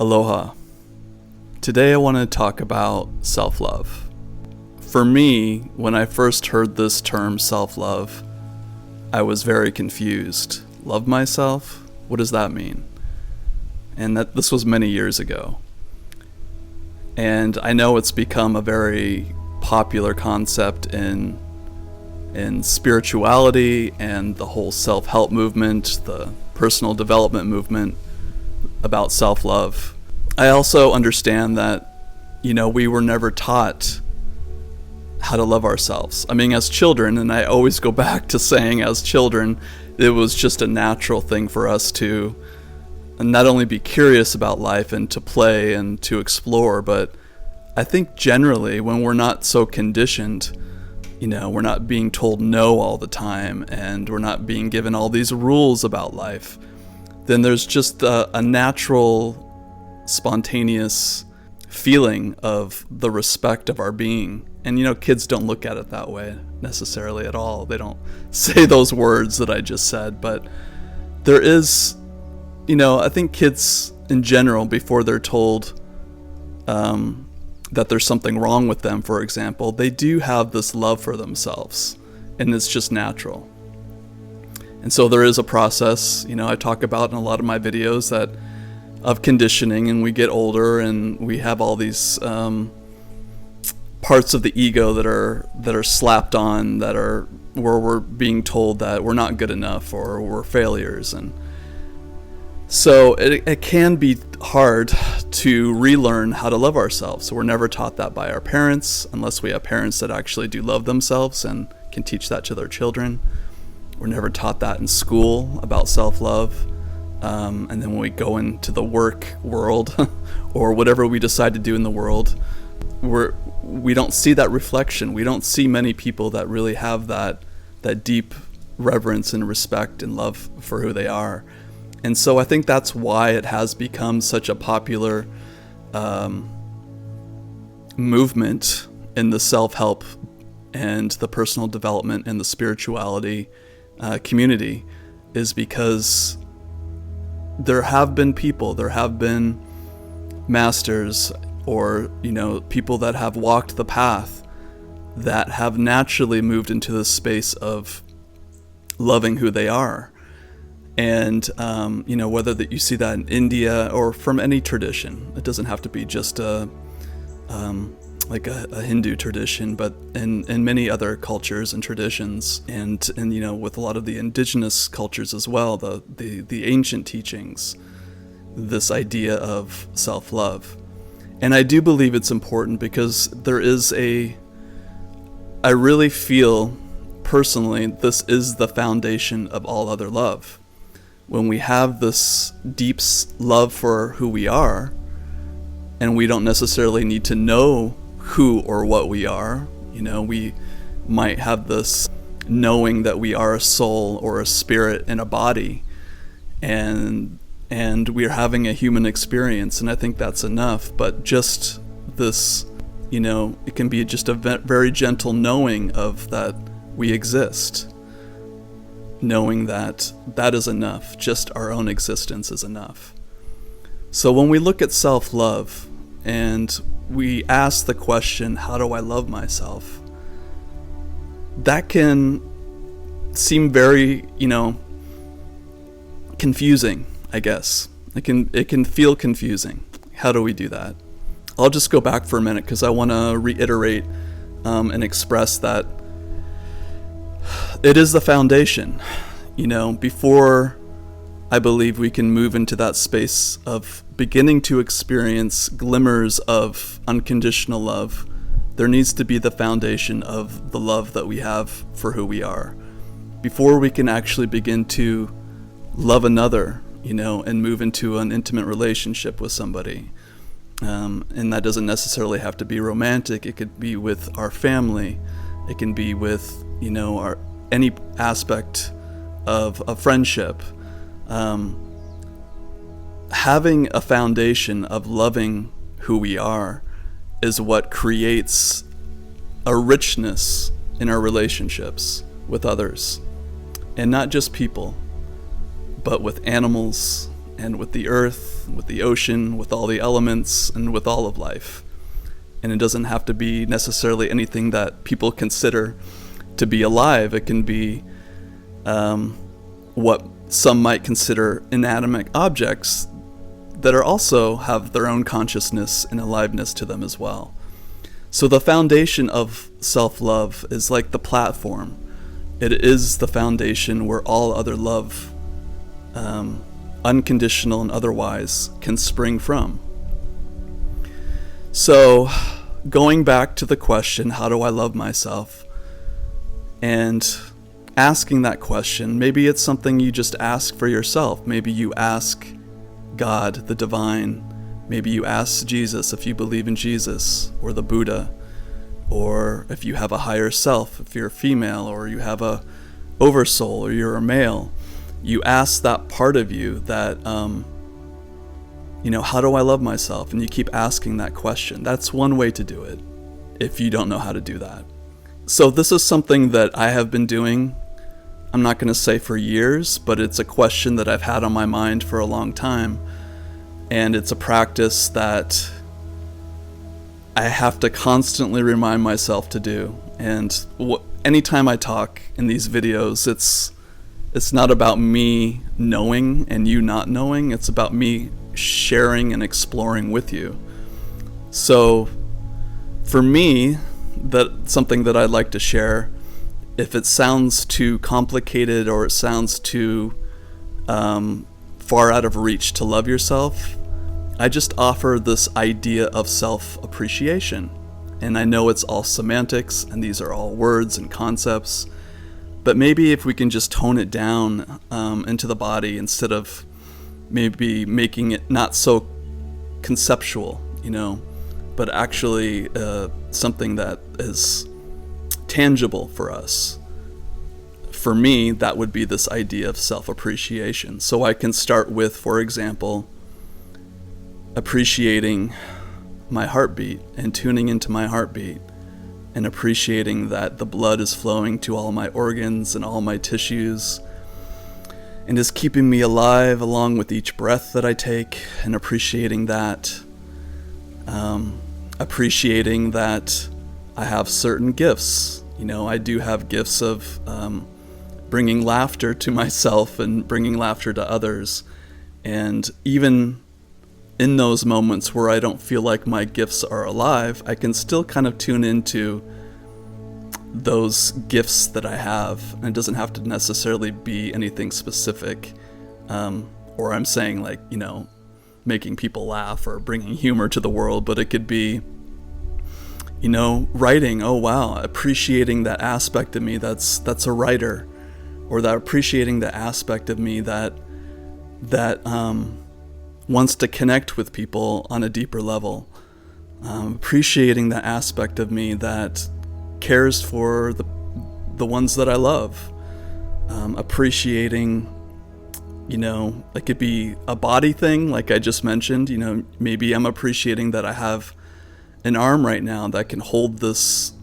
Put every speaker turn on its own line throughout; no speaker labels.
Aloha. Today I want to talk about self-love. For me, when I first heard this term self-love, I was very confused. Love myself? What does that mean? And this was many years ago. And I know it's become a very popular concept in spirituality and the whole self-help movement, the personal development movement about self-love. I also understand that, we were never taught how to love ourselves. I mean, as children, and I always go back to saying as children, it was just a natural thing for us to not only be curious about life and to play and to explore, but I think generally when we're not so conditioned, we're not being told no all the time and we're not being given all these rules about life, then there's just a natural, spontaneous feeling of the respect of our being. And kids don't look at it that way necessarily at all. They don't say those words that I just said, but there is, I think kids in general, before they're told that there's something wrong with them, for example, they do have this love for themselves, and it's just natural. And so there is a process, I talk about in a lot of my videos of conditioning, and we get older and we have all these parts of the ego that are slapped on, that are where we're being told that we're not good enough or we're failures. And so it can be hard to relearn how to love ourselves. So we're never taught that by our parents, unless we have parents that actually do love themselves and can teach that to their children. We're never taught that in school about self-love. And then when we go into the work world or whatever we decide to do in the world, we don't see that reflection. We don't see many people that really have that deep reverence and respect and love for who they are. And so I think that's why it has become such a popular movement in the self-help and the personal development and the spirituality community, is because there have been masters or people that have walked the path that have naturally moved into the space of loving who they are. And whether that you see that in India or from any tradition, it doesn't have to be just like a Hindu tradition, but in many other cultures and traditions, and with a lot of the indigenous cultures as well, the ancient teachings, this idea of self-love. And I do believe it's important because there is I really feel personally this is the foundation of all other love. When we have this deep love for who we are, and we don't necessarily need to know who or what we are, we might have this knowing that we are a soul or a spirit in a body, and we're having a human experience, and I think that's enough. But just this, it can be just a very gentle knowing of that we exist. Knowing that is enough. Just our own existence is enough. So when we look at self-love and we ask the question, how do I love myself? That can seem very, confusing, I guess. It can feel confusing. How do we do that? I'll just go back for a minute because I want to reiterate and express that it is the foundation. Before I believe we can move into that space of beginning to experience glimmers of unconditional love, there needs to be the foundation of the love that we have for who we are. Before we can actually begin to love another, and move into an intimate relationship with somebody. And that doesn't necessarily have to be romantic. It could be with our family. It can be with, any aspect of a friendship. Having a foundation of loving who we are is what creates a richness in our relationships with others, and not just people, but with animals and with the earth, with the ocean, with all the elements, and with all of life. And it doesn't have to be necessarily anything that people consider to be alive. It can be what some might consider inanimate objects that are also have their own consciousness and aliveness to them as well. So the foundation of self-love is like the platform. It is the foundation where all other love, unconditional and otherwise, can spring from. So, going back to the question, how do I love myself? And asking that question, maybe it's something you just ask for yourself. Maybe you ask God, the divine. Maybe you ask Jesus if you believe in Jesus, or the Buddha, or if you have a higher self, if you're a female, or you have a oversoul, or you're a male. You ask that part of you that, how do I love myself? And you keep asking that question. That's one way to do it, if you don't know how to do that. So this is something that I have been doing, I'm not going to say for years, but it's a question that I've had on my mind for a long time. And it's a practice that I have to constantly remind myself to do. And anytime I talk in these videos, it's not about me knowing and you not knowing. It's about me sharing and exploring with you. So for me, that's something that I'd like to share. If it sounds too complicated or it sounds too far out of reach to love yourself, I just offer this idea of self-appreciation. And I know it's all semantics and these are all words and concepts, but maybe if we can just tone it down into the body instead of maybe making it not so conceptual, but actually something that is tangible for us. For me, that would be this idea of self-appreciation. So I can start with, for example, appreciating my heartbeat and tuning into my heartbeat and appreciating that the blood is flowing to all my organs and all my tissues and is keeping me alive along with each breath that I take, and appreciating that. Appreciating that I have certain gifts. I do have gifts of bringing laughter to myself and bringing laughter to others. And even in those moments where I don't feel like my gifts are alive, I can still kind of tune into those gifts that I have. And it doesn't have to necessarily be anything specific. Or I'm saying making people laugh or bringing humor to the world, but it could be, writing. Oh wow, appreciating that aspect of me that's a writer, or that appreciating the aspect of me that wants to connect with people on a deeper level. Appreciating the aspect of me that cares for the ones that I love. Appreciating, it could be a body thing, like I just mentioned. Maybe I'm appreciating that I have an arm right now that can hold this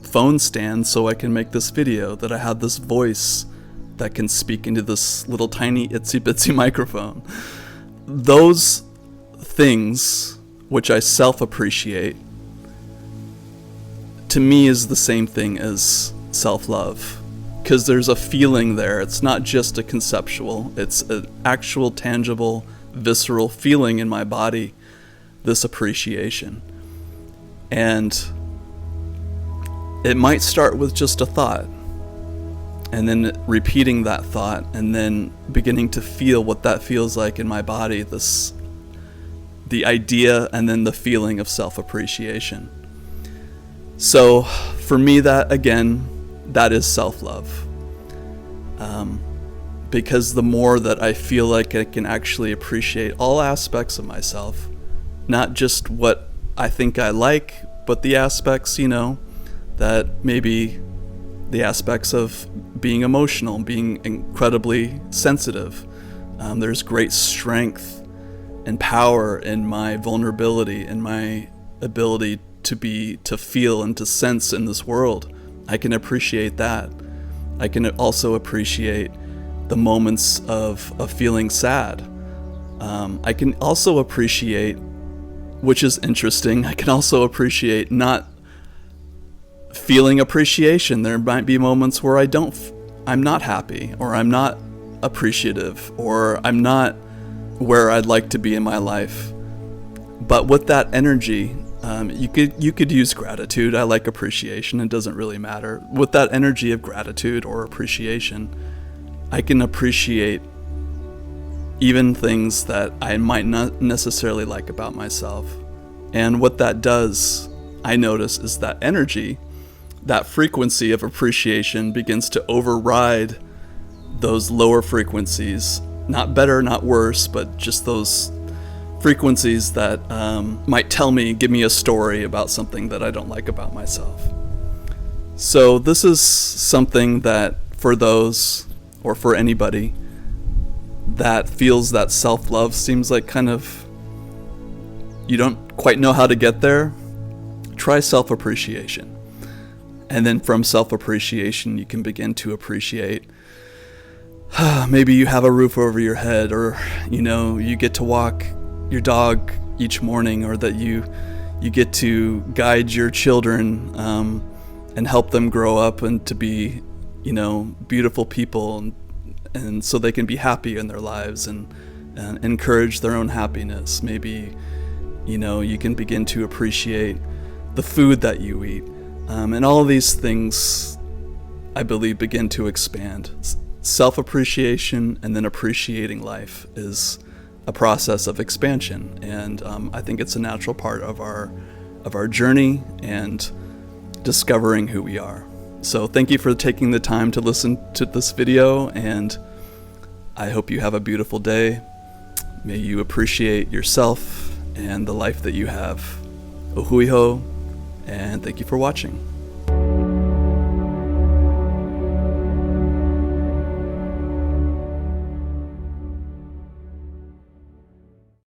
phone stand so I can make this video, that I have this voice that can speak into this little tiny itsy bitsy microphone. Those things which I self-appreciate, to me, is the same thing as self-love, because there's a feeling there. It's not just a conceptual, it's an actual, tangible, visceral feeling in my body, this appreciation. And it might start with just a thought, and then repeating that thought, and then beginning to feel what that feels like in my body, the idea and then the feeling of self-appreciation. So for me, that is self-love. Because the more that I feel like I can actually appreciate all aspects of myself, not just what I think I like, but the aspects, that maybe the aspects of being emotional, being incredibly sensitive. There's great strength and power in my vulnerability and my ability to feel and to sense in this world. I can appreciate that. I can also appreciate the moments of feeling sad. I can also appreciate, which is interesting, I can also appreciate not feeling appreciation. There might be moments where I'm not happy, or I'm not appreciative, or I'm not where I'd like to be in my life. But with that energy, you could use gratitude. I like appreciation. It doesn't really matter. With that energy of gratitude or appreciation, I can appreciate even things that I might not necessarily like about myself. And what that does, I notice, is that energy, that frequency of appreciation begins to override those lower frequencies. Not better, not worse, but just those frequencies that might give me a story about something that I don't like about myself. So this is something that for those, or for anybody, that feels that self-love seems like kind of, you don't quite know how to get there, try self-appreciation. And then from self-appreciation, you can begin to appreciate maybe you have a roof over your head, or you get to walk your dog each morning, or that you get to guide your children and help them grow up and to be beautiful people, and so they can be happy in their lives and encourage their own happiness. Maybe you can begin to appreciate the food that you eat, and all of these things, I believe, begin to expand. Self-appreciation and then appreciating life is a process of expansion, and I think it's a natural part of our journey and discovering who we are. So thank you for taking the time to listen to this video, and I hope you have a beautiful day. May you appreciate yourself and the life that you have. Ohui ho, and thank you for watching.